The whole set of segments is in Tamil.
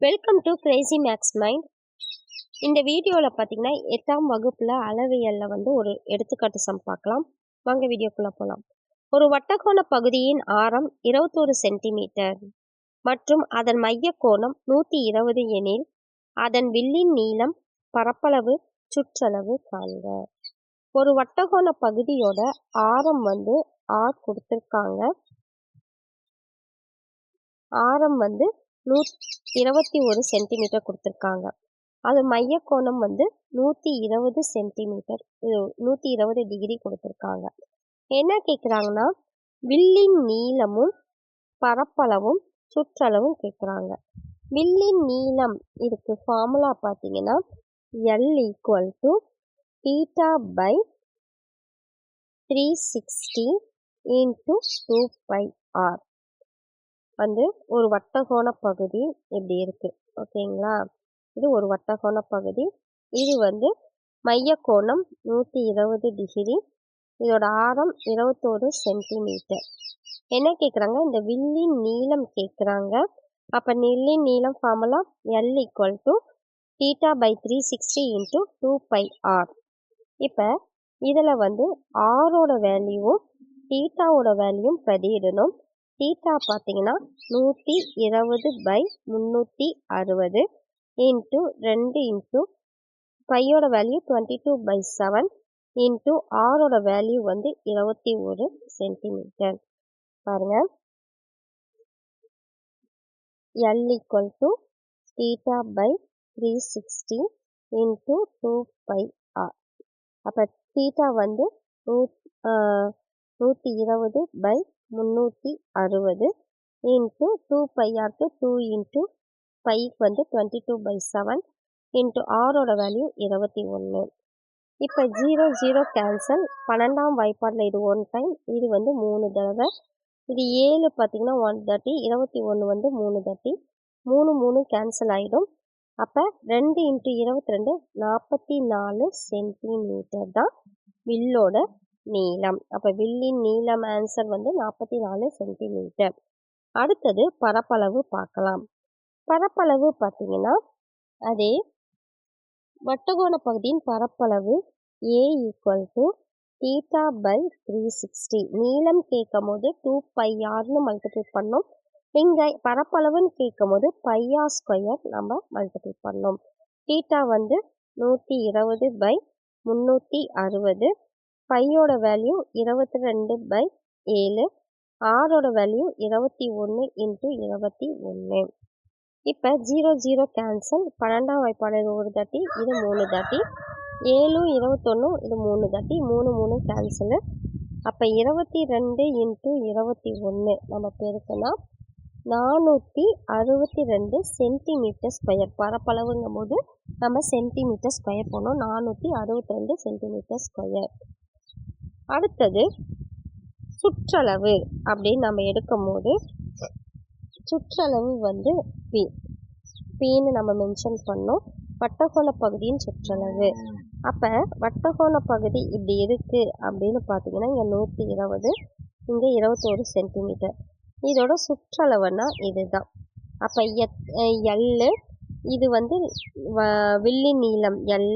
Welcome to Crazy Max Mind. இந்த வீடியோவில் பார்த்தீங்கன்னா 8ஆம் வகுப்பில் அளவியலில் ஒரு எடுத்துக்காட்டு சம் பார்க்கலாம். வாங்க வீடியோக்குள்ளே போகலாம். ஒரு வட்டக்கோண பகுதியின் ஆரம் 21 சென்டிமீட்டர் மற்றும் அதன் மைய கோணம் 120 எனில் அதன் வில்லின் நீளம், பரப்பளவு, சுற்றளவு காண்க. ஒரு வட்டக்கோண பகுதியோட ஆரம் R கொடுத்துருக்காங்க. ஆரம் 121 சென்டிமீட்டர் கொடுத்துருக்காங்க. அது மைய கோணம் 120 சென்டிமீட்டர் 120 டிகிரி கொடுத்துருக்காங்க. என்ன கேட்குறாங்கன்னா வில்லின் நீளமும் பரப்பளவும் சுற்றளவும் கேட்குறாங்க. வில்லின் நீளம் இதுக்கு ஃபார்முலா பார்த்தீங்கன்னா L = θ/360 × 2πr. ஒரு வட்டகோண பகுதி இப்படி இருக்கு. ஓகேங்களா, இது ஒரு வட்டகோண பகுதி. இது மைய கோணம் 120 டிகிரி. இதோட ஆரம் 21 சென்டிமீட்டர். என்ன கேட்குறாங்க, இந்த வில்லின் நீளம் கேட்குறாங்க. அப்போ வில்லின் நீளம் ஃபார்முலா L = θ/360 × 2πr. இப்போ இதில் ஆரோட வேல்யூவும் தீட்டாவோட வேல்யூவும் பிரதியிடணும். தீட்டா பார்த்தீங்கன்னா 120/360 இன்ட்டு 2 இன்ட்டு பையோட வேல்யூ 22/7 இன்ட்டு ஆரோட வேல்யூ 21 சென்டிமீட்டர். பாருங்க, L = θ/360 இன்ட்டு 2πr. அப்போ தீட்டா 120/360 இன்ட்டு 2πrக்கு 2 இன்ட்டு பைக்கு 22/7 இன்ட்டு ஆரோட வேல்யூ 21. இப்போ 0 0 கேன்சல். 12ஆம் வாய்ப்பாடில் இது 1 டைம், இது 3 தடவை. இது 7 பார்த்தீங்கன்னா 130, 21 3 தட்டி, 3 3 கேன்சல் ஆகிடும். அப்போ 2 இன்ட்டு 22 44 சென்டிமீட்டர் தான் வில்லோட நீளம். அப்போ வில்லின் நீளம் ஆன்சர் 44 சென்டிமீட்டர். அடுத்தது பரப்பளவு பார்க்கலாம். பரப்பளவு பார்த்தீங்கன்னா அதே வட்டகோண பகுதியின் பரப்பளவு A = θ/360. நீளம் கேட்கும் போது 2πrன்னு மல்டிப்ளை பண்ணோம். இங்கே பரப்பளவுன்னு கேட்கும் போது πr² நம்ம மல்டிப்ளை பண்ணோம். தீட்டா 120/360, பையோட வேல்யூ 22/7, ஆரோட வேல்யூ 21 இன்ட்டு 21. இப்போ 0 0 கேன்சல். 12ஆம் வாய்ப்பாடு இது 1 தட்டி, இது 3 தட்டி, 7 21 இது 3 தட்டி, 3 3 கேன்சலு. அப்போ 22 இன்ட்டு 21 நம்ம பெருக்கினா 462 சென்டிமீட்டர் ஸ்கொயர். பரப்பளவுங்கும் போது நம்ம சென்டிமீட்டர் ஸ்கொயர் போனோம். 462 சென்டிமீட்டர் ஸ்கொயர். அடுத்தது சுற்றளவு அப்படின்னு நம்ம எடுக்கும் போது சுற்றளவு Pன்னு நம்ம மென்ஷன் பண்ணோம். வட்டகோண பகுதியின் சுற்றளவு. அப்போ வட்டகோண பகுதி இப்படி இருக்குது அப்படின்னு பார்த்தீங்கன்னா இங்கே 120, இங்கே 21 சென்டிமீட்டர். இதோட சுற்றளவுன்னா இதுதான். அப்போ L, இது வில்லின் நீளம் L,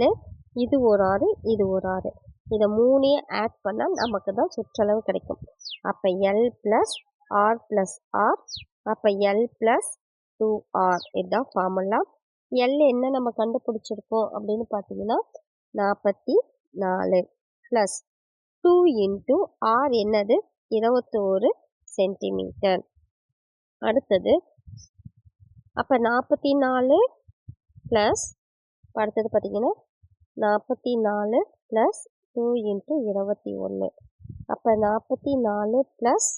இது ஒரு ஆறு, இது ஒரு ஆறு. இதை 3 ஆட் பண்ணால் நமக்கு தான் சுற்றளவு கிடைக்கும். அப்போ L + R + R, அப்போ L + 2R. இதுதான் ஃபார்முலா. L என்ன நம்ம கண்டுபிடிச்சிருக்கோம் அப்படின்னு பார்த்தீங்கன்னா 44 ப்ளஸ் 2 இன்ட்டு R என்னது 21 சென்டிமீட்டர். அடுத்தது அப்போ 44 ப்ளஸ் அடுத்தது பார்த்தீங்கன்னா 44 ப்ளஸ் 2 இன்ட்டு 21. அப்போ 44 ப்ளஸ்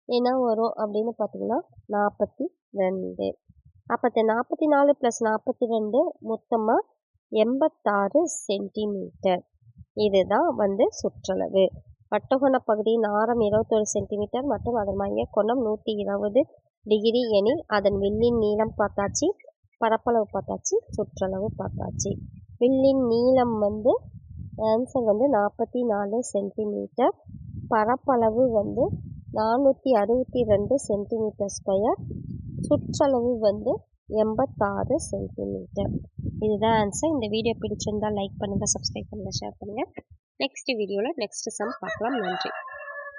என்ன வரும் அப்படின்னு பார்த்தீங்கன்னா 42. அப்போ 44 ப்ளஸ் 42 மொத்தமாக 86 சென்டிமீட்டர். இதுதான் சுற்றளவு. வட்டகோண பகுதியின் ஆரம் 21 சென்டிமீட்டர் மற்றும் அதன் மைய கோணம் 120 டிகிரி எனில் அதன் வில்லின் நீளம் பார்த்தாச்சு, பரப்பளவு பார்த்தாச்சு, சுற்றளவு பார்த்தாச்சு. வில்லின் நீளம் ஆன்சர் 44 சென்டிமீட்டர். பரப்பளவு 462 சென்டிமீட்டர் ஸ்கொயர். சுற்றளவு 86 சென்டிமீட்டர். இதுதான் ஆன்சர். இந்த வீடியோ பிடிச்சிருந்தால் லைக் பண்ணுங்கள், சப்ஸ்கிரைப் பண்ணுங்கள், ஷேர் பண்ணுங்கள். நெக்ஸ்ட் வீடியோவில் நெக்ஸ்ட் சம் பார்க்கலாம். நன்றி.